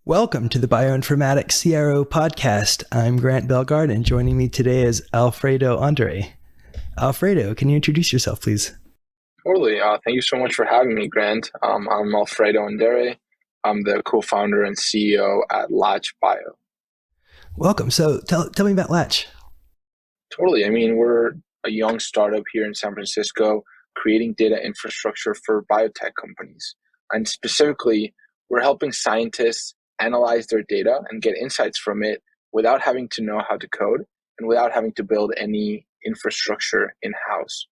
Welcome to the Bioinformatics CRO podcast. I'm Grant Belgard, and joining me today is Alfredo Andre. Alfredo, can you introduce yourself, please? Totally. Thank you so much for having me, Grant. I'm Alfredo Andere. I'm the co-founder and CEO at Latch Bio. Welcome. So tell me about Latch. Totally. I mean, we're a young startup here in San Francisco creating data infrastructure for biotech companies. And specifically, we're helping scientists analyze their data and get insights from it without having to know how to code and without having to build any infrastructure in-house.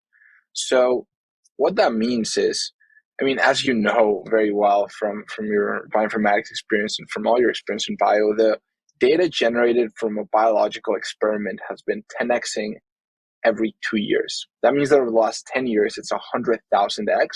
So what that means is, I mean, as you know very well from your bioinformatics experience and from all your experience in bio, the data generated from a biological experiment has been 10xing every 2 years. That means that over the last 10 years, it's 100,000x,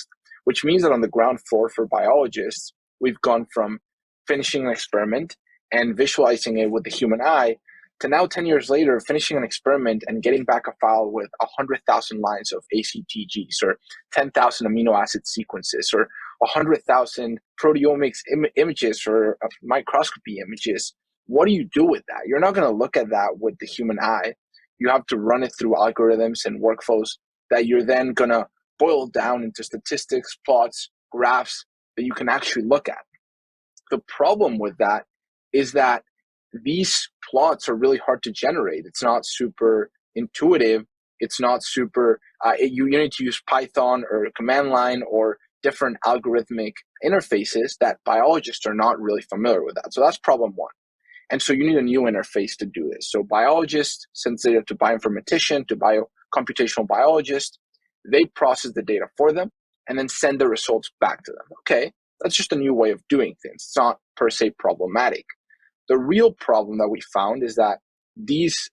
which means that on the ground floor for biologists, we've gone from finishing an experiment and visualizing it with the human eye to now 10 years later, finishing an experiment and getting back a file with 100,000 lines of ACTGs or 10,000 amino acid sequences or 100,000 proteomics images or microscopy images. What do you do with that? You're not going to look at that with the human eye. You have to run it through algorithms and workflows that you're then going to boil down into statistics, plots, graphs that you can actually look at. The problem with that is that these plots are really hard to generate. It's not super intuitive. It's not super, you need to use Python or command line or different algorithmic interfaces that biologists are not really familiar with that. So that's problem one. And so you need a new interface to do this. So biologists, sensitive to bioinformatician, to computational biologist, they process the data for them and then send the results back to them. Okay, that's just a new way of doing things. It's not per se problematic. The real problem that we found is that these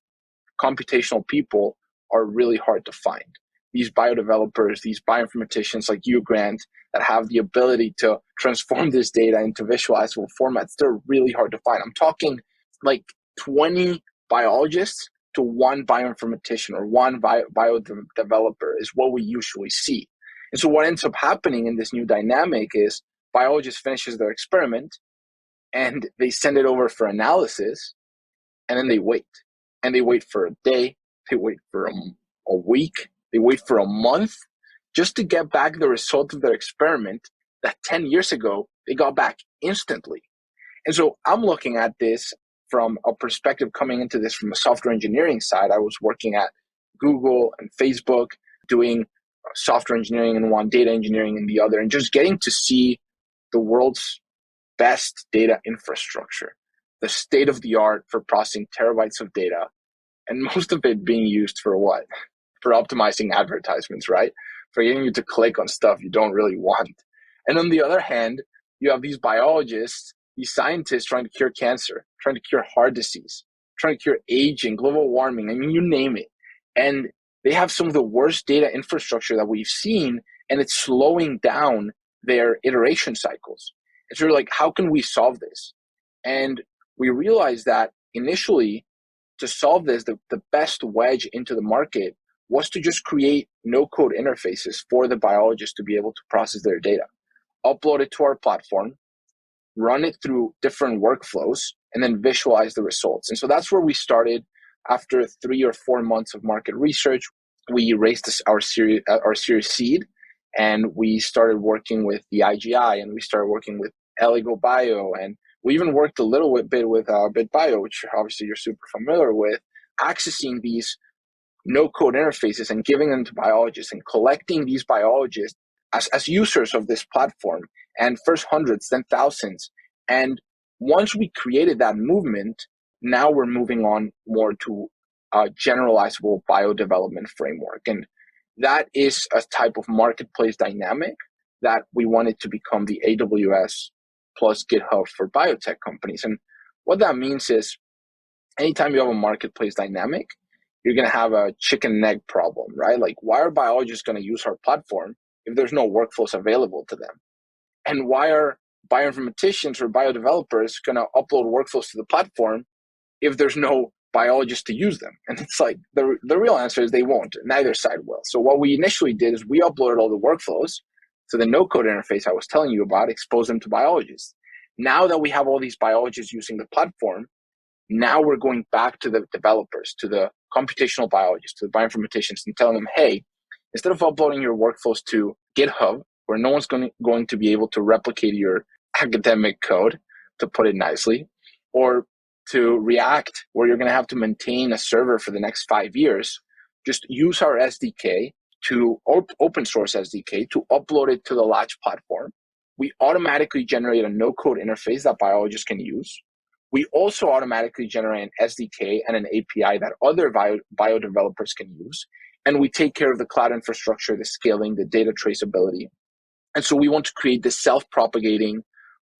computational people are really hard to find. These biodevelopers, these bioinformaticians like you, Grant, that have the ability to transform this data into visualizable formats, they're really hard to find. I'm talking like 20 biologists to one bioinformatician or one biodeveloper is what we usually see. And so what ends up happening in this new dynamic is biologist finishes their experiment and they send it over for analysis, and then they wait. And they wait for a day, they wait for a week, they wait for a month just to get back the result of their experiment that 10 years ago they got back instantly. And so I'm looking at this from a perspective coming into this from a software engineering side. I was working at Google and Facebook doing software engineering in one, data engineering in the other, and just getting to see the world's best data infrastructure, the state of the art for processing terabytes of data, and most of it being used for what? For optimizing advertisements, right? For getting you to click on stuff you don't really want. And on the other hand, you have these biologists, these scientists trying to cure cancer, trying to cure heart disease, trying to cure aging, global warming, I mean, you name it. And they have some of the worst data infrastructure that we've seen, and it's slowing down their iteration cycles. And so we're like, how can we solve this? And we realized that initially, to solve this, the best wedge into the market was to just create no-code interfaces for the biologists to be able to process their data, upload it to our platform, run it through different workflows, and then visualize the results. And so that's where we started. After 3 or 4 months of market research, we raised our series seed, and we started working with the IGI, and we started working with Eligo Bio, and we even worked a little bit with BitBio, which obviously you're super familiar with, accessing these no-code interfaces and giving them to biologists and collecting these biologists as users of this platform, and first hundreds, then thousands. And once we created that movement, now we're moving on more to a generalizable biodevelopment framework. And that is a type of marketplace dynamic that we wanted to become the AWS plus GitHub for biotech companies. And what that means is anytime you have a marketplace dynamic, you're going to have a chicken and egg problem, right? Like, why are biologists going to use our platform if there's no workflows available to them? And why are bioinformaticians or biodevelopers going to upload workflows to the platform if there's no biologists to use them? And it's like, the real answer is they won't. Neither side will. So what we initially did is we uploaded all the workflows to the no-code interface I was telling you about, expose them to biologists. Now that we have all these biologists using the platform, now we're going back to the developers, to the computational biologists, to the bioinformaticians, and telling them, hey, instead of uploading your workflows to GitHub, where no one's going to be able to replicate your academic code, to put it nicely, or to React, where you're going to have to maintain a server for the next 5 years, just use our SDK to open source SDK to upload it to the Latch platform. We automatically generate a no-code interface that biologists can use. We also automatically generate an SDK and an API that other bio developers can use. And we take care of the cloud infrastructure, the scaling, the data traceability. And so we want to create this self-propagating,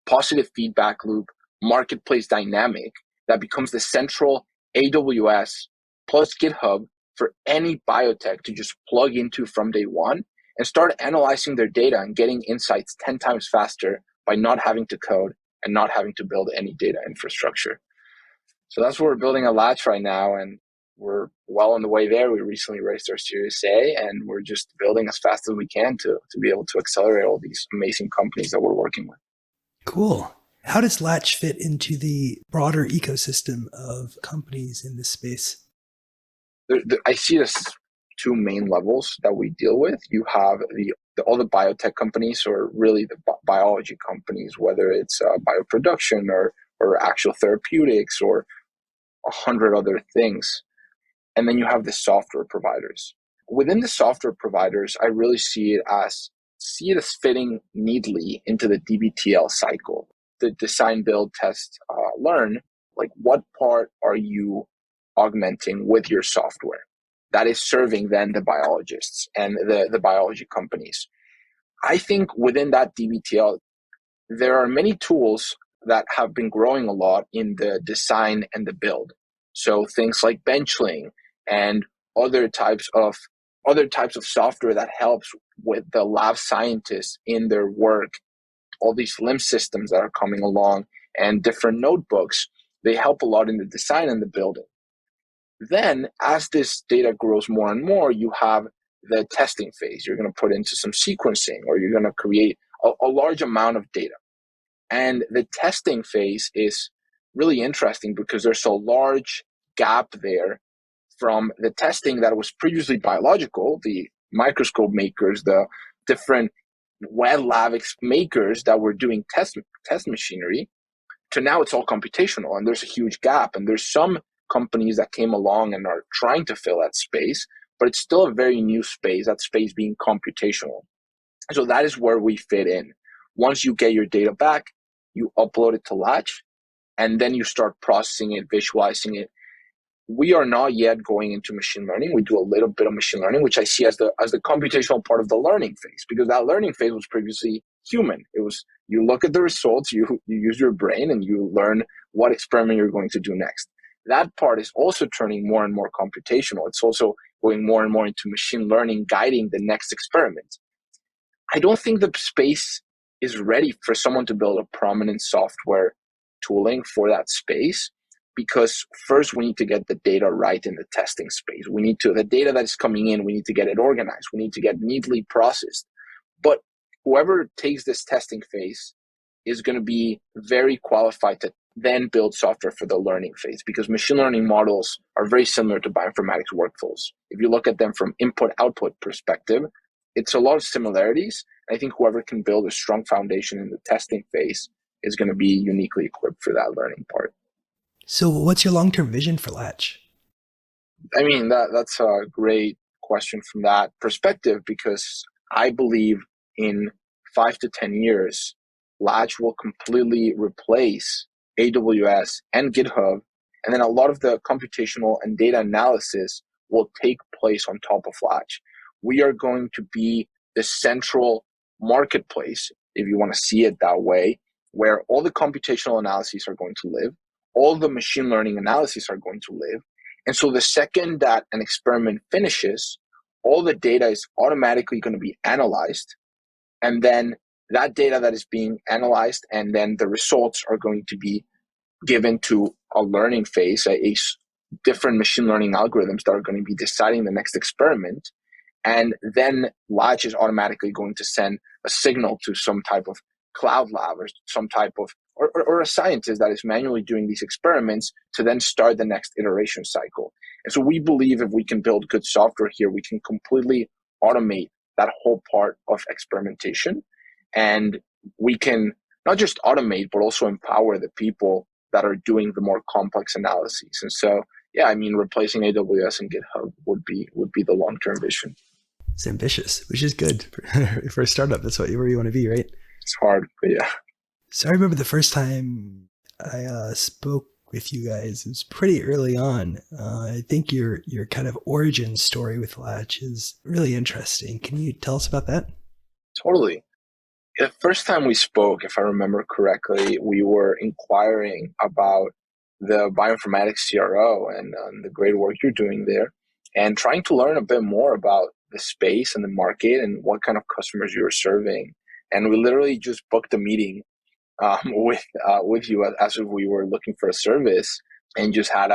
positive feedback loop, marketplace dynamic that becomes the central AWS plus GitHub for any biotech to just plug into from day one and start analyzing their data and getting insights 10 times faster by not having to code and not having to build any data infrastructure. So that's what we're building at Latch right now, and we're well on the way there. We recently raised our Series A, and we're just building as fast as we can to be able to accelerate all these amazing companies that we're working with. Cool. How does Latch fit into the broader ecosystem of companies in this space? I see this two main levels that we deal with. You have all the biotech companies, or really the biology companies, whether it's bioproduction or actual therapeutics or 100 other things. And then you have the software providers. Within the software providers, I really see it as fitting neatly into the DBTL cycle, the design, build, test, learn. Like, what part are you augmenting with your software that is serving then the biologists and the biology companies? I think within that DBTL, there are many tools that have been growing a lot in the design and the build. So things like Benchling and other types of software that helps with the lab scientists in their work. All these LIMS systems that are coming along and different notebooks, they help a lot in the design and the building. Then, as this data grows more and more, you have the testing phase. You're going to put into some sequencing, or you're going to create a large amount of data. And the testing phase is really interesting because there's a large gap there from the testing that was previously biological, the microscope makers, the different wet lab makers that were doing test machinery, to now it's all computational, and there's a huge gap. And there's some companies that came along and are trying to fill that space, but it's still a very new space, that space being computational. So that is where we fit in. Once you get your data back, you upload it to Latch, and then you start processing it, visualizing it. We are not yet going into machine learning. We do a little bit of machine learning, which I see as the computational part of the learning phase, because that learning phase was previously human. It was, you look at the results, you use your brain, and you learn what experiment you're going to do next. That part is also turning more and more computational. It's also going more and more into machine learning, guiding the next experiment. I don't think the space is ready for someone to build a prominent software tooling for that space, because first we need to get the data right in the testing space. The data that is coming in, we need to get it organized. We need to get neatly processed. But whoever takes this testing phase is going to be very qualified to then build software for the learning phase, because machine learning models are very similar to bioinformatics workflows. If you look at them from input-output perspective, it's a lot of similarities. I think whoever can build a strong foundation in the testing phase is going to be uniquely equipped for that learning part. So what's your long-term vision for Latch? I mean, that's a great question from that perspective, because I believe in 5 to 10 years, Latch will completely replace AWS and GitHub, and then a lot of the computational and data analysis will take place on top of Latch. We are going to be the central marketplace, if you want to see it that way, where all the computational analyses are going to live, all the machine learning analyses are going to live. And so the second that an experiment finishes, all the data is automatically going to be analyzed. And then that data that is being analyzed, and then the results are going to be given to a learning phase, different machine learning algorithms that are going to be deciding the next experiment. And then Latch is automatically going to send a signal to some type of cloud lab or some type of or a scientist that is manually doing these experiments to then start the next iteration cycle. And so we believe if we can build good software here, we can completely automate that whole part of experimentation. And we can not just automate, but also empower the people that are doing the more complex analyses. And so, yeah, I mean, replacing AWS and GitHub would be the long-term vision. It's ambitious, which is good for a startup. That's where you want to be, right? It's hard, but yeah. So I remember the first time I spoke with you guys. It was pretty early on. I think your kind of origin story with Latch is really interesting. Can you tell us about that? Totally. The first time we spoke, if I remember correctly, we were inquiring about the bioinformatics CRO and the great work you're doing there, and trying to learn a bit more about the space and the market and what kind of customers you were serving. And we literally just booked a meeting with you as if we were looking for a service, and just had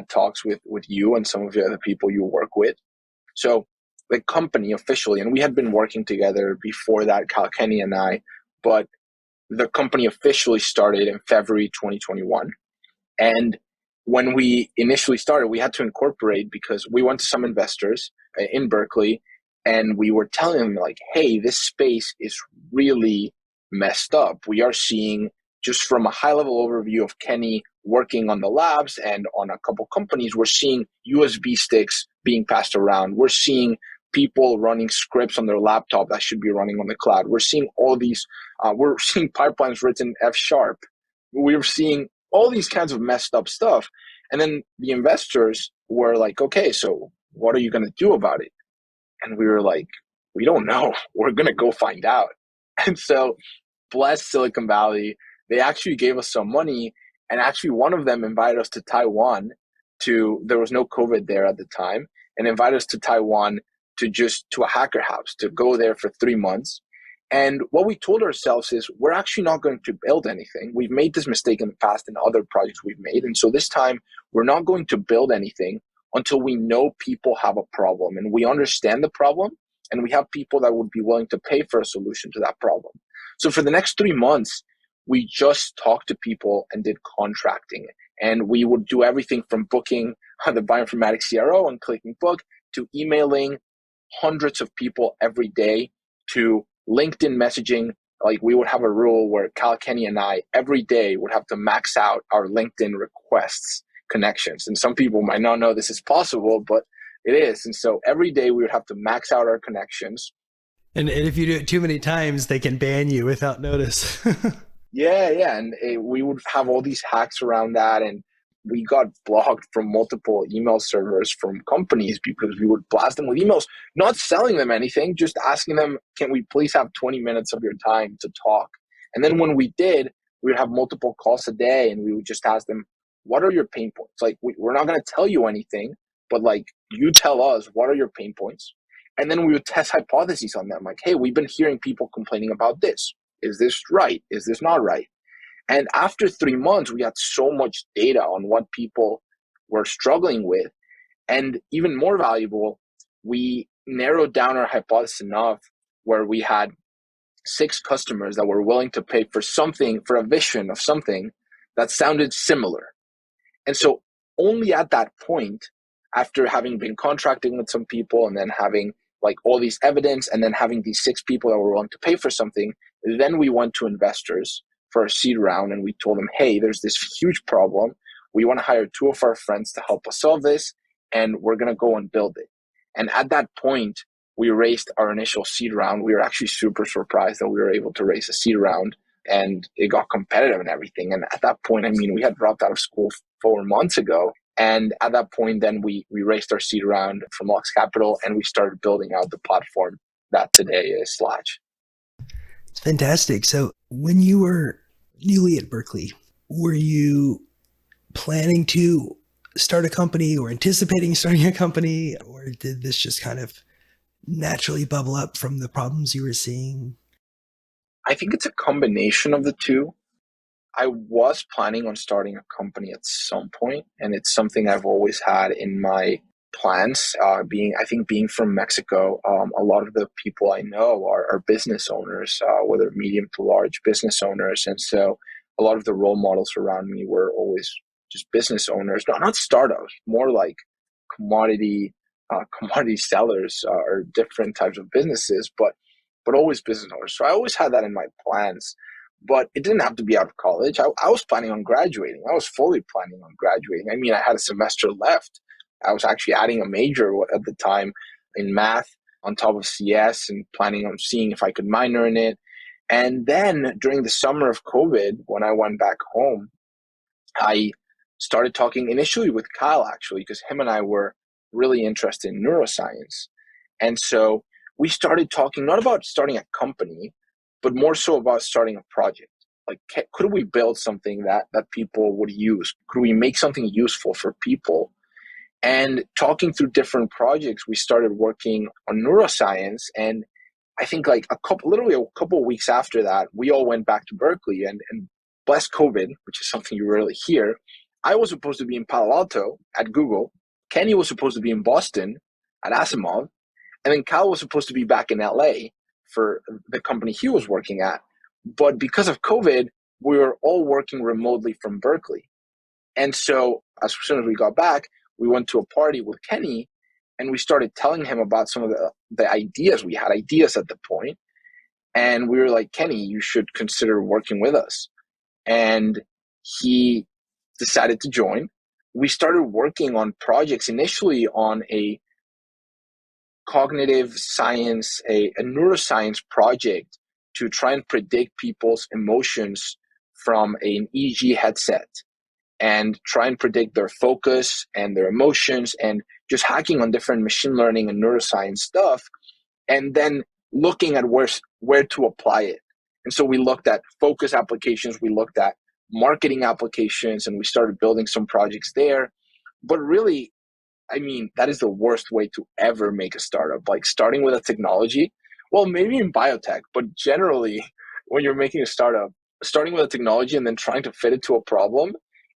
talks with you and some of the other people you work with. So the company officially, and we had been working together before that, Kenny and I, but the company officially started in February 2021. And when we initially started, we had to incorporate because we went to some investors in Berkeley, and we were telling them like, hey, this space is really messed up. We are seeing, just from a high level overview of Kenny working on the labs and on a couple companies, we're seeing USB sticks being passed around. We're seeing people running scripts on their laptop that should be running on the cloud. We're seeing all these, we're seeing pipelines written F#. We're seeing all these kinds of messed up stuff. And then the investors were like, okay, so what are you going to do about it? And we were like, we don't know. We're going to go find out. And so, bless Silicon Valley, they actually gave us some money. And actually, one of them invited us to Taiwan there was no COVID there at the time, and invited us to Taiwan to a hacker house, to go there for 3 months. And what we told ourselves is, we're actually not going to build anything. We've made this mistake in the past in other projects we've made. And so this time, we're not going to build anything until we know people have a problem and we understand the problem, and we have people that would be willing to pay for a solution to that problem. So for the next 3 months, we just talked to people and did contracting. And we would do everything from booking the bioinformatics CRO and clicking book, to emailing hundreds of people every day, to LinkedIn messaging. Like, we would have a rule where Kenny and I every day would have to max out our LinkedIn requests connections. And some people might not know this is possible, but it is. And so every day we would have to max out our connections. And if you do it too many times, they can ban you without notice. Yeah. And we would have all these hacks around that. And we got blocked from multiple email servers from companies because we would blast them with emails, not selling them anything, just asking them, can we please have 20 minutes of your time to talk? And then when we did, we would have multiple calls a day, and we would just ask them, what are your pain points? Like, we're not going to tell you anything, but like, you tell us, what are your pain points? And then we would test hypotheses on them. Like, hey, we've been hearing people complaining about this. Is this right? Is this not right? And after 3 months, we had so much data on what people were struggling with. And even more valuable, we narrowed down our hypothesis enough where we had 6 customers that were willing to pay for something, for a vision of something that sounded similar. And so only at that point, after having been contracting with some people and then having like all these evidence and then having these 6 people that were willing to pay for something, then we went to investors for a seed round, and we told them, hey, there's this huge problem. We want to hire 2 of our friends to help us solve this, and we're going to go and build it. And at that point, we raised our initial seed round. We were actually super surprised that we were able to raise a seed round, and it got competitive and everything. And at that point, I mean, we had dropped out of school 4 months ago. And at that point, then we raised our seed round from Lux Capital, and we started building out the platform that today is Latch. It's fantastic. So when you were newly at Berkeley, were you planning to start a company or anticipating starting a company, or did this just kind of naturally bubble up from the problems you were seeing? I think it's a combination of the two. I was planning on starting a company at some point, and it's something I've always had in my plans. Being from Mexico, a lot of the people I know are business owners, whether medium to large business owners. And so a lot of the role models around me were always just business owners, not startups, more like commodity commodity sellers or different types of businesses, but always business owners. So I always had that in my plans, but it didn't have to be out of college. I was planning on graduating. I was fully planning on graduating. I mean, I had a semester left. I was actually adding a major at the time in math on top of CS and planning on seeing if I could minor in it. And then during the summer of COVID, when I went back home, I started talking initially with Kyle, actually, because him and I were really interested in neuroscience. And so we started talking not about starting a company, but more so about starting a project. Like, could we build something that people would use? Could we make something useful for people? And talking through different projects, we started working on neuroscience. And I think like literally a couple of weeks after that, we all went back to Berkeley and bless COVID, which is something you rarely hear. I was supposed to be in Palo Alto at Google. Kenny was supposed to be in Boston at Asimov. And then Kyle was supposed to be back in LA for the company he was working at. But because of COVID, we were all working remotely from Berkeley. And so as soon as we got back, we went to a party with Kenny and we started telling him about some of the ideas. We had ideas at the point. And we were like, Kenny, you should consider working with us. And he decided to join. We started working on projects initially on a cognitive science, a neuroscience project to try and predict people's emotions from an EEG headset and try and predict their focus and their emotions and just hacking on different machine learning and neuroscience stuff, and then looking at where to apply it. And so we looked at focus applications, we looked at marketing applications, and we started building some projects there. But really, I mean, that is the worst way to ever make a startup. Like starting with a technology, well, maybe in biotech, but generally when you're making a startup, starting with a technology and then trying to fit it to a problem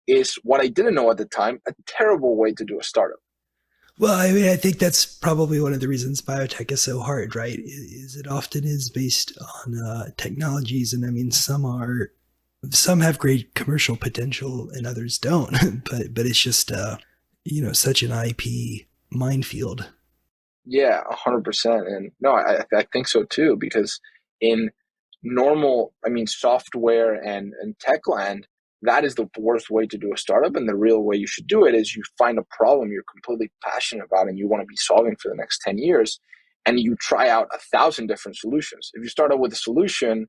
is, what I didn't know at the time, a terrible way to do a startup. Well, I mean, I think that's probably one of the reasons biotech is so hard, right? Is it often is based on technologies, and I mean, some have great commercial potential and others don't, but it's just such an IP minefield. Yeah, 100%. And no, I think so too, because in normal, I mean, software and tech land, that is the worst way to do a startup. And the real way you should do it is you find a problem you're completely passionate about and you want to be solving for the next 10 years. And you try out 1,000 different solutions. If you start out with a solution,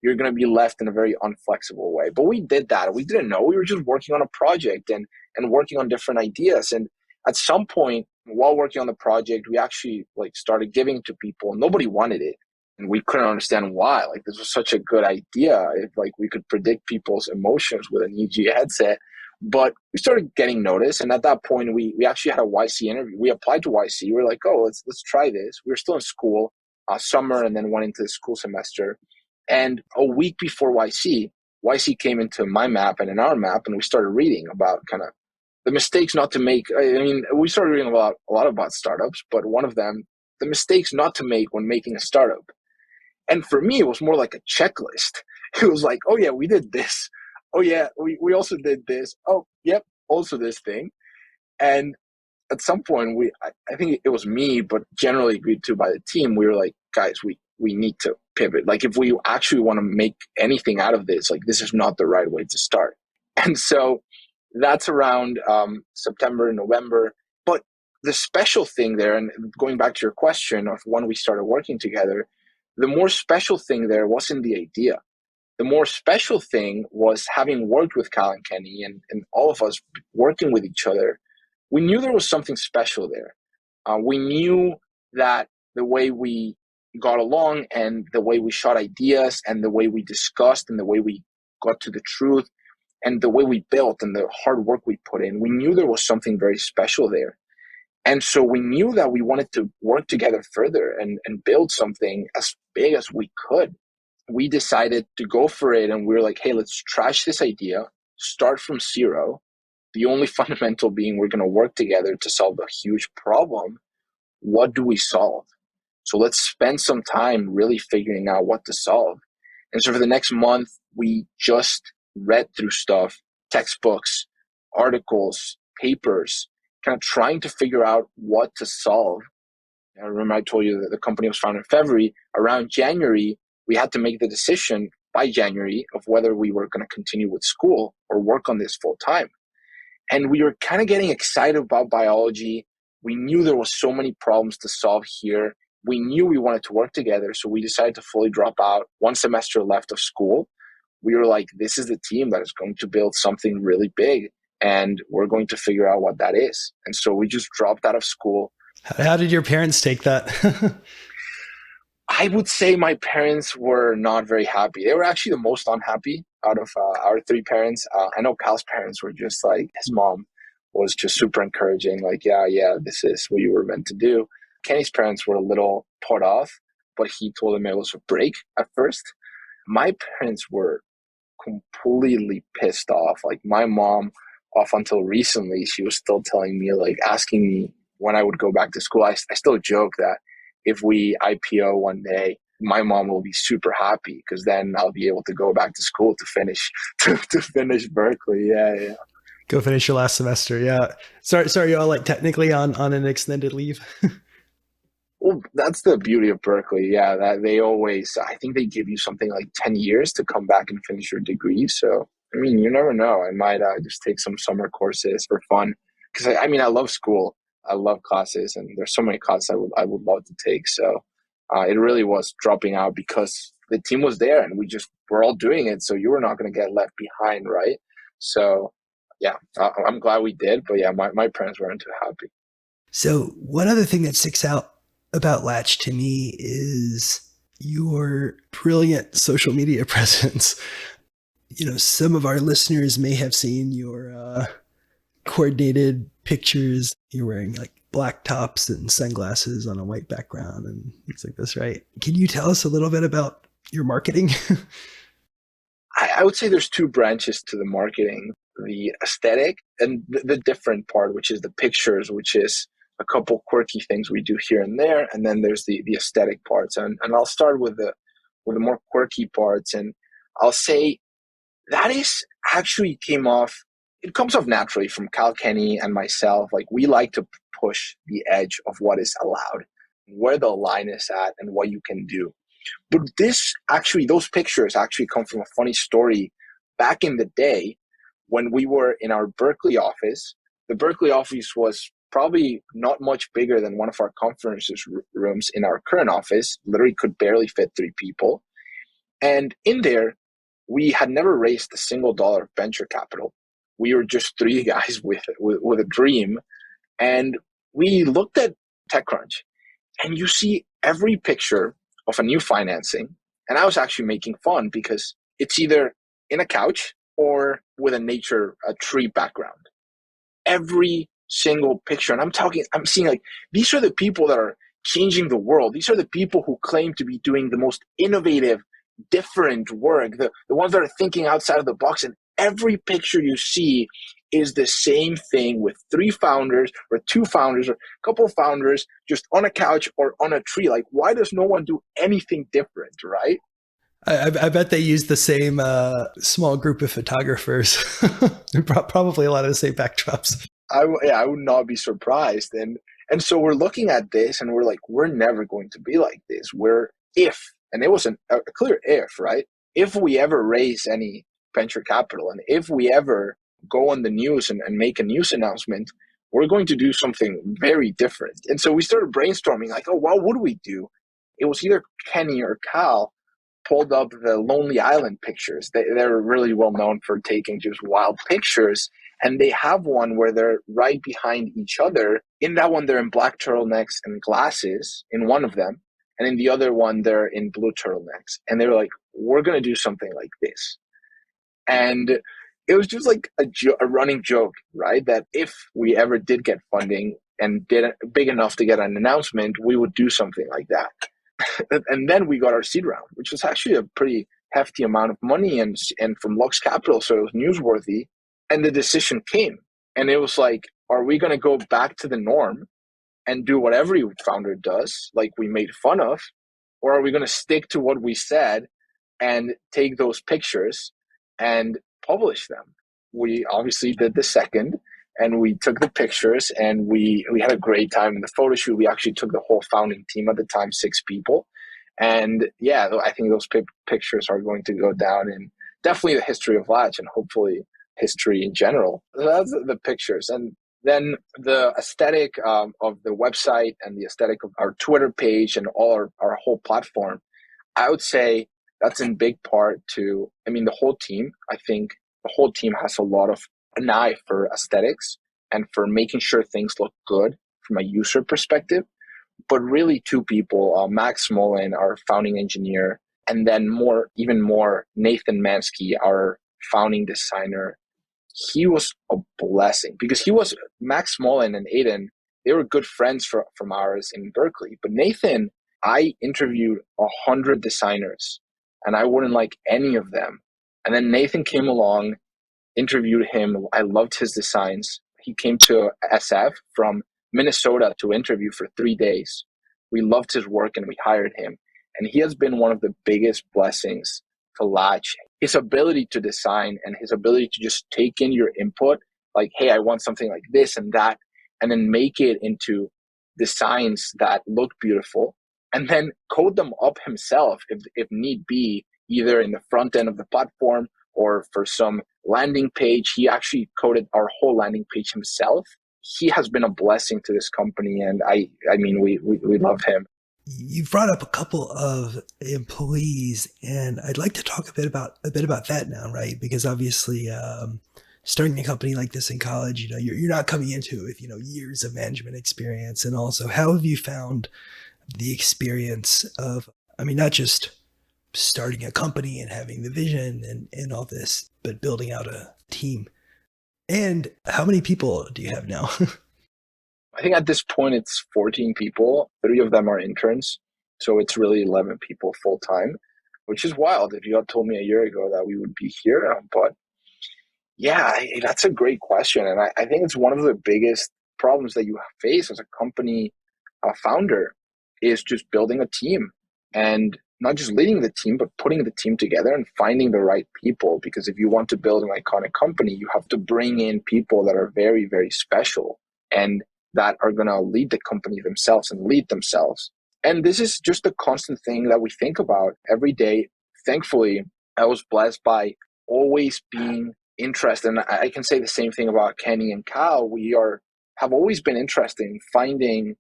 you're going to be left in a very unflexible way. But we did that. We didn't know. We were just working on a project and working on different ideas. And at some point, while working on the project, we actually like started giving to people. Nobody wanted it, and we couldn't understand why. Like, this was such a good idea. If like we could predict people's emotions with an EG headset. But we started getting noticed, and at that point, we actually had a YC interview. We applied to YC. We were like, oh, let's try this. We were still in school, summer, and then went into the school semester. And a week before YC came into my map and in our map, and we started reading about kind of the mistakes not to make. I mean, we started reading a lot about startups, but one of them, the mistakes not to make when making a startup. And for me, it was more like a checklist. It was like, oh yeah, we did this. Oh yeah, we also did this. Oh, yep, also this thing. And at some point, I think it was me, but generally agreed to by the team. We were like, guys, we need to pivot. Like, if we actually want to make anything out of this, like, this is not the right way to start. And so that's around September, November. But the special thing there, and going back to your question of when we started working together, the more special thing there wasn't the idea. The more special thing was having worked with Cal and Kenny and all of us working with each other. We knew there was something special there. We knew that the way we got along and the way we shot ideas and the way we discussed and the way we got to the truth and the way we built and the hard work we put in, we knew there was something very special there. And so we knew that we wanted to work together further and build something as big as we could. We decided to go for it, and we were like, hey, let's trash this idea, start from zero. The only fundamental being we're going to work together to solve a huge problem. What do we solve? So let's spend some time really figuring out what to solve. And so for the next month, we just read through stuff, textbooks, articles, papers, kind of trying to figure out what to solve. I remember I told you that the company was founded in February. Around January, we had to make the decision by January of whether we were going to continue with school or work on this full time. And we were kind of getting excited about biology. We knew there was so many problems to solve here. We knew we wanted to work together, so we decided to fully drop out. One semester left of school. We were like, this is the team that is going to build something really big, and we're going to figure out what that is. And so we just dropped out of school. How did your parents take that? I would say my parents were not very happy. They were actually the most unhappy out of our three parents. I know Cal's parents were just like, his mom was just super encouraging, like, yeah, this is what you were meant to do. Kenny's parents were a little put off, but he told them it was a break at first. My parents were completely pissed off. Like my mom, off until recently, she was still telling me, like asking me when I would go back to school. I still joke that if we IPO one day, my mom will be super happy because then I'll be able to go back to school to finish to finish Berkeley. Yeah. Go finish your last semester. Yeah. Sorry, y'all like technically on an extended leave. Well, that's the beauty of Berkeley. Yeah, that they always, I think they give you something like 10 years to come back and finish your degree. So, I mean, you never know. I might just take some summer courses for fun. Because, I mean, I love school. I love classes. And there's so many classes I would love to take. So, it really was dropping out because the team was there and we're all doing it. So, you were not going to get left behind, right? So, yeah, I'm glad we did. But yeah, my parents weren't too happy. So one other thing that sticks out about Latch to me is your brilliant social media presence. You know, some of our listeners may have seen your coordinated pictures. You're wearing like black tops and sunglasses on a white background and things like this, right? Can you tell us a little bit about your marketing? I would say there's two branches to the marketing, the aesthetic and the different part, which is the pictures, which is a couple quirky things we do here and there. And then there's the aesthetic parts. And I'll start with the more quirky parts. And I'll say that is actually it comes off naturally from Cal Kenny and myself. Like we like to push the edge of what is allowed, where the line is at and what you can do. But those pictures actually come from a funny story back in the day when we were in our Berkeley office. The Berkeley office was probably not much bigger than one of our conferences rooms in our current office, literally could barely fit three people. And in there, we had never raised a single dollar of venture capital. We were just three guys with a dream. And we looked at TechCrunch and you see every picture of a new financing. And I was actually making fun because it's either in a couch or with a tree background. Every single picture. And I'm seeing like, these are the people that are changing the world. These are the people who claim to be doing the most innovative, different work, the ones that are thinking outside of the box. And every picture you see is the same thing with three founders or two founders or a couple of founders just on a couch or on a tree. Like, why does no one do anything different, right? I bet they use the same small group of photographers. Probably a lot of the same backdrops. I would not be surprised. And so we're looking at this and we're like, we're never going to be like this. And it was a clear if, right? If we ever raise any venture capital and if we ever go on the news and make a news announcement, we're going to do something very different. And so we started brainstorming like, oh, what would we do? It was either Kenny or Cal pulled up the Lonely Island pictures. They're really well known for taking just wild pictures. And they have one where they're right behind each other. In that one, they're in black turtlenecks and glasses in one of them. And in the other one, they're in blue turtlenecks. And they were like, we're going to do something like this. And it was just like a running joke, right? That if we ever did get funding and did big enough to get an announcement, we would do something like that. And then we got our seed round, which was actually a pretty hefty amount of money and from Lux Capital. So it was newsworthy. And the decision came. And it was like, are we going to go back to the norm and do what every founder does, like we made fun of? Or are we going to stick to what we said and take those pictures and publish them. We obviously did the second, and we took the pictures, and we had a great time in the photo shoot. We actually took the whole founding team at the time, 6 people. And yeah, I think those pictures are going to go down in definitely the history of Latch, and hopefully history in general. So that's the pictures. And then the aesthetic of the website and the aesthetic of our Twitter page and all our whole platform, I would say that's in big part to, I mean, the whole team. I think the whole team has a lot of an eye for aesthetics and for making sure things look good from a user perspective. But really, two people, Max Mullen, our founding engineer, and then even more, Nathan Mansky, our founding designer. He was a blessing because Max Mullen and Aiden, they were good friends from ours in Berkeley. But Nathan, I interviewed 100 designers and I wouldn't like any of them. And then Nathan came along, interviewed him. I loved his designs. He came to SF from Minnesota to interview for 3 days. We loved his work and we hired him. And he has been one of the biggest blessings to Latch. His ability to design and his ability to just take in your input, like, hey, I want something like this and that, and then make it into designs that look beautiful, and then code them up himself if need be, either in the front end of the platform or for some landing page. He actually coded our whole landing page himself. He has been a blessing to this company, and I mean, we love him. You brought up a couple of employees, and I'd like to talk a bit about that now, right? Because obviously, starting a company like this in college, you're not coming into it with years of management experience, and also how have you found the experience of, I mean, not just starting a company and having the vision and all this, but building out a team. And how many people do you have now? I think at this point it's 14 people. 3 of them are interns. So it's really 11 people full time, which is wild. If you had told me a year ago that we would be here, but yeah, that's a great question. And I think it's one of the biggest problems that you face as a company founder is just building a team and not just leading the team, but putting the team together and finding the right people. Because if you want to build an iconic company, you have to bring in people that are very, very special and that are going to lead the company themselves and lead themselves. And this is just a constant thing that we think about every day. Thankfully, I was blessed by always being interested. And I can say the same thing about Kenny and Kyle. Have always been interested in finding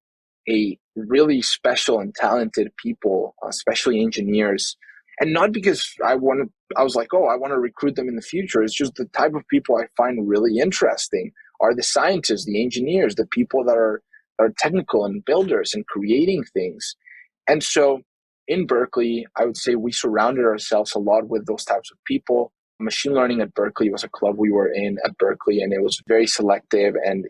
a really special and talented people, especially engineers. And not because I was like, oh, I want to recruit them in the future. It's just the type of people I find really interesting are the scientists, the engineers, the people that are technical and builders and creating things. And so in Berkeley, I would say we surrounded ourselves a lot with those types of people. Machine learning at Berkeley was a club we were in at Berkeley, and it was very selective, and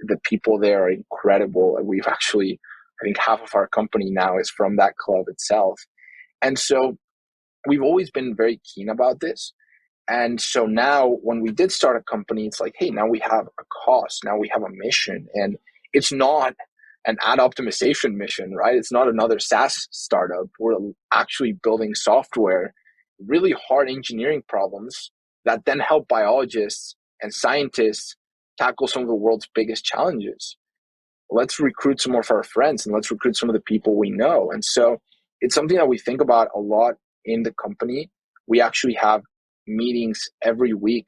the people there are incredible. We've actually, I think half of our company now is from that club itself. And so we've always been very keen about this. And so now when we did start a company, it's like, hey, now we have a cause, now we have a mission. And it's not an ad optimization mission, right? It's not another SaaS startup. We're actually building software, really hard engineering problems that then help biologists and scientists tackle some of the world's biggest challenges. Let's recruit some of our friends and let's recruit some of the people we know. And so it's something that we think about a lot in the company. We actually have meetings every week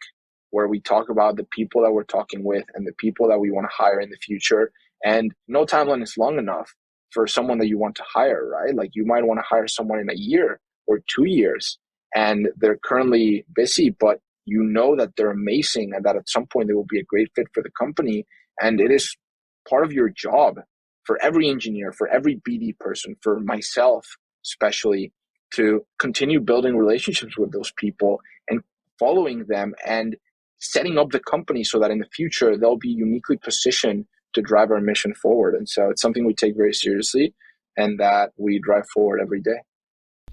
where we talk about the people that we're talking with and the people that we want to hire in the future. And no timeline is long enough for someone that you want to hire, right? Like you might want to hire someone in a year or 2 years and they're currently busy, but you know that they're amazing and that at some point they will be a great fit for the company. And it is part of your job for every engineer, for every BD person, for myself especially, to continue building relationships with those people and following them and setting up the company so that in the future they'll be uniquely positioned to drive our mission forward. And so it's something we take very seriously and that we drive forward every day.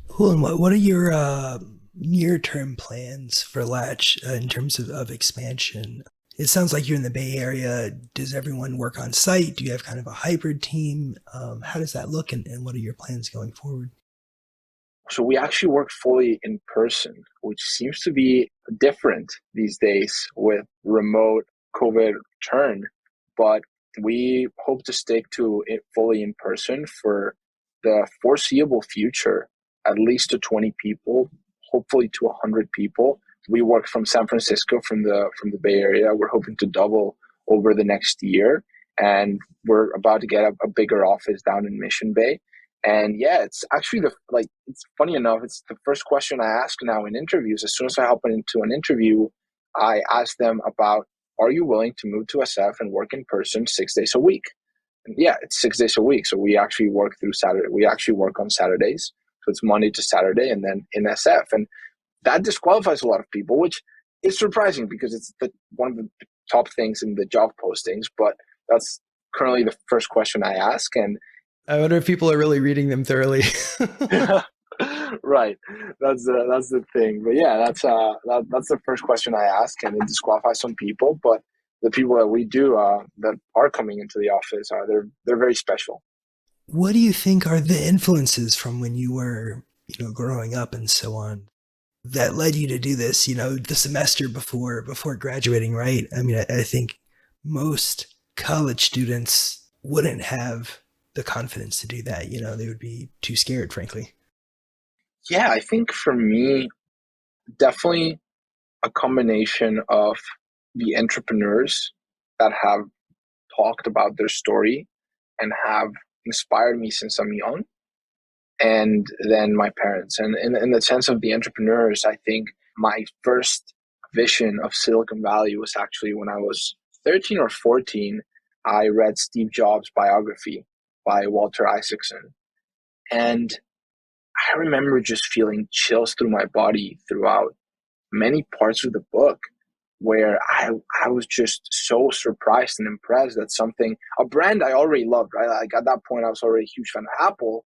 Cool. And what are your near-term plans for Latch in terms of expansion? It sounds like you're in the Bay Area. Does everyone work on site? Do you have kind of a hybrid team? How does that look, and what are your plans going forward? So we actually work fully in person, which seems to be different these days with remote COVID turn. But we hope to stick to it fully in person for the foreseeable future, at least to 20 people, hopefully to 100 people. We work from San Francisco, from the Bay Area. We're hoping to double over the next year, and we're about to get a bigger office down in Mission Bay. And yeah, it's actually it's funny enough, it's the first question I ask now in interviews. As soon as I hop into an interview, I ask them about, are you willing to move to SF and work in person 6 days a week? And yeah, it's 6 days a week. So we actually work through Saturday. We actually work on Saturdays. So it's Monday to Saturday and then in SF. And that disqualifies a lot of people, which is surprising because it's one of the top things in the job postings. But that's currently the first question I ask. And I wonder if people are really reading them thoroughly. right, that's the thing. But yeah, that's the first question I ask, and it disqualifies some people. But the people that we do that are coming into the office are they're very special. What do you think are the influences from when you were, growing up and so on that led you to do this, the semester before graduating, right? I mean, I think most college students wouldn't have the confidence to do that. They would be too scared, frankly. Yeah, I think for me, definitely a combination of the entrepreneurs that have talked about their story and have inspired me since I'm young, and then my parents. And in the sense of the entrepreneurs, I think my first vision of Silicon Valley was actually when I was 13 or 14. I read Steve Jobs' biography by Walter Isaacson. And I remember just feeling chills through my body throughout many parts of the book where I was just so surprised and impressed that a brand I already loved, right? Like at that point, I was already a huge fan of Apple.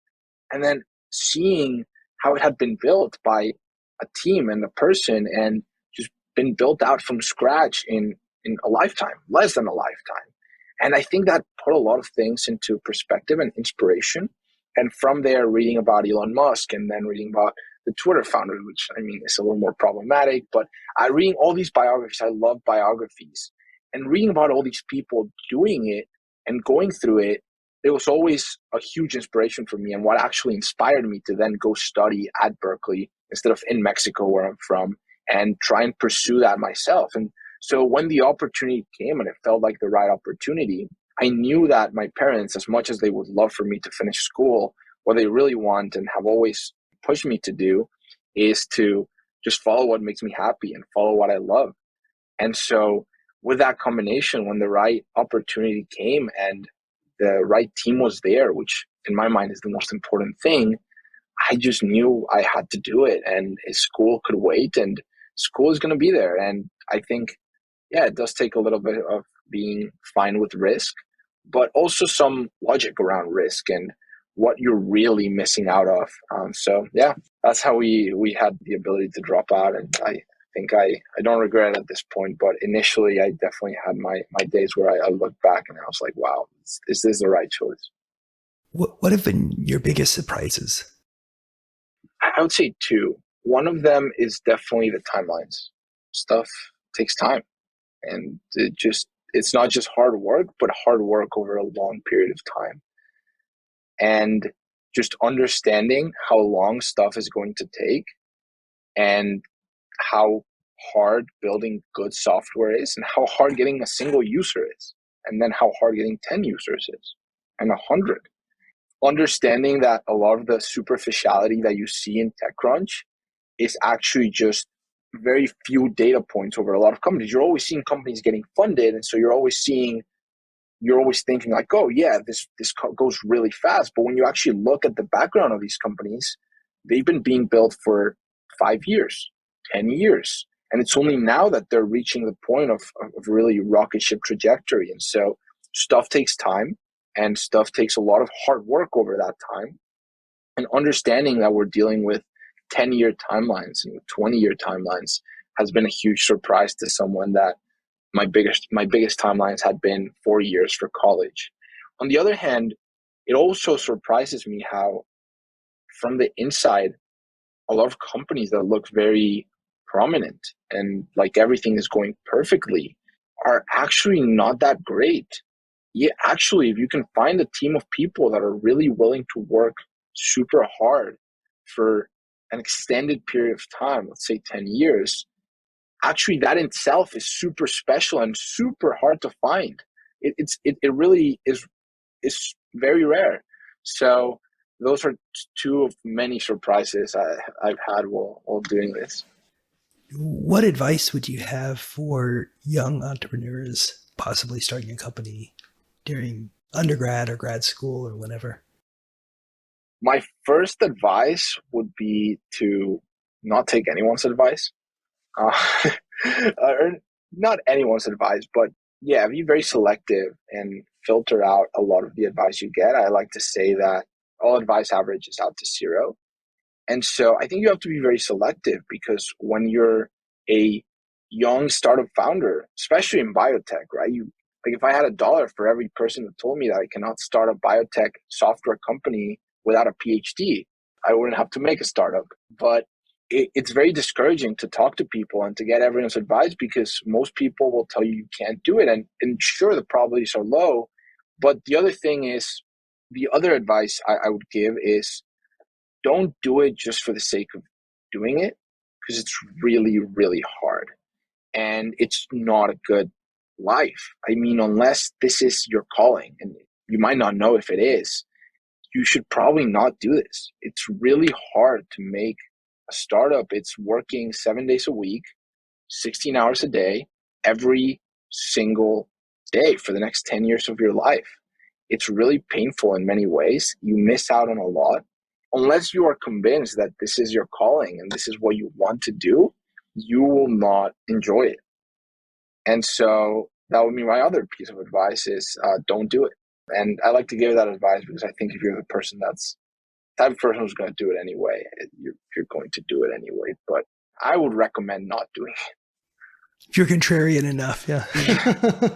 And then seeing how it had been built by a team and a person and just been built out from scratch in a lifetime, less than a lifetime. And I think that put a lot of things into perspective and inspiration. And from there, reading about Elon Musk and then reading about the Twitter founder, which I mean is a little more problematic, but reading all these biographies, I love biographies, and reading about all these people doing it and going through it, it was always a huge inspiration for me, and what actually inspired me to then go study at Berkeley instead of in Mexico, where I'm from, and try and pursue that myself. And so when the opportunity came and it felt like the right opportunity, I knew that my parents, as much as they would love for me to finish school, what they really want and have always pushed me to do is to just follow what makes me happy and follow what I love. And so with that combination, when the right opportunity came and the right team was there, which in my mind is the most important thing, I just knew I had to do it, and school could wait, and school is going to be there. And I think, yeah, it does take a little bit of being fine with risk, but also some logic around risk and what you're really missing out of. So yeah, that's how we had the ability to drop out. And I think I don't regret it at this point, but initially I definitely had my days where I looked back and I was like, wow, this is the right choice. What have been your biggest surprises? I would say two. One of them is definitely the timelines. Stuff takes time, and it's not just hard work, but hard work over a long period of time. And just understanding how long stuff is going to take and how hard building good software is and how hard getting a single user is, and then how hard getting 10 users is and 100. Understanding that a lot of the superficiality that you see in TechCrunch is actually just very few data points over a lot of companies. You're always seeing companies getting funded, and so you're always thinking like, oh yeah, this goes really fast. But when you actually look at the background of these companies, they've been being built for 5 years, 10 years. And it's only now that they're reaching the point of really rocket ship trajectory. And so stuff takes time, and stuff takes a lot of hard work over that time. And understanding that we're dealing with 10-year timelines and 20-year timelines has been a huge surprise to someone that my biggest timelines had been 4 years for college. On the other hand, it also surprises me how from the inside a lot of companies that look very prominent and like everything is going perfectly are actually not that great. Yeah, actually, if you can find a team of people that are really willing to work super hard for an extended period of time, let's say 10 years, actually that in itself is super special and super hard to find. It really is very rare. So those are two of many surprises I've had while doing this. What advice would you have for young entrepreneurs possibly starting a company during undergrad or grad school or whenever? My first advice would be to not take anyone's advice. Uh, or not anyone's advice, but yeah, be very selective and filter out a lot of the advice you get. I like to say that all advice averages out to zero. And so I think you have to be very selective because when you're a young startup founder, especially in biotech, right? You like if I had $1 for every person who told me that I cannot start a biotech software company without a PhD, I wouldn't have to make a startup. But it's very discouraging to talk to people and to get everyone's advice because most people will tell you you can't do it. And sure, the probabilities are low. But the other thing is, the other advice I would give is don't do it just for the sake of doing it because it's really, really hard and it's not a good life. I mean, unless this is your calling, and you might not know if it is, you should probably not do this. It's really hard to make a startup. It's working 7 days a week, 16 hours a day, every single day for the next 10 years of your life. It's really painful in many ways. You miss out on a lot. Unless you are convinced that this is your calling and this is what you want to do, you will not enjoy it. And so that would be my other piece of advice is don't do it. And I like to give that advice because I think if you're the person that's the type of person who's going to do it anyway, you're going to do it anyway. But I would recommend not doing If you're contrarian enough, yeah. it.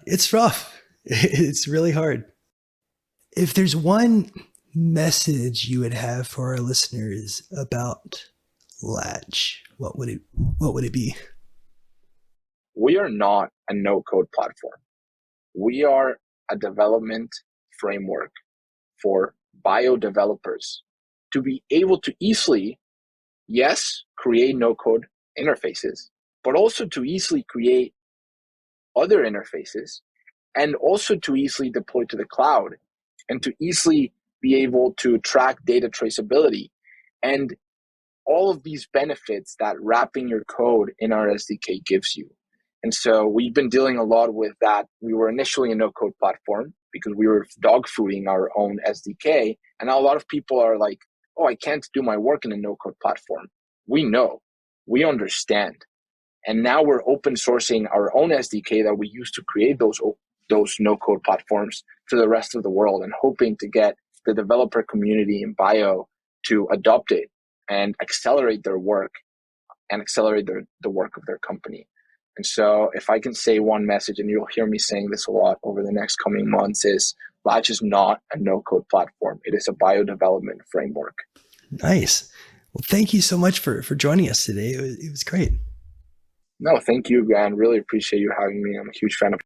It's rough. It's really hard. If there's one message you would have for our listeners about Latch, what would it be? We are not a no code platform. We are a development framework for bio developers to be able to easily, yes, create no code interfaces, but also to easily create other interfaces and also to easily deploy to the cloud and to easily be able to track data traceability and all of these benefits that wrapping your code in our SDK gives you. And so we've been dealing a lot with that. We were initially a no code platform because we were dog fooding our own SDK. And now a lot of people are like, oh, I can't do my work in a no code platform. We know, we understand. And now we're open sourcing our own SDK that we use to create those no code platforms to the rest of the world and hoping to get the developer community in bio to adopt it and accelerate their work and accelerate the work of their company. And so if I can say one message, and you'll hear me saying this a lot over the next coming months, is Latch is not a no-code platform. It is a bio development framework. Nice. Well, thank you so much for joining us today. It was great. No, thank you, Grant. Really appreciate you having me. I'm a huge fan of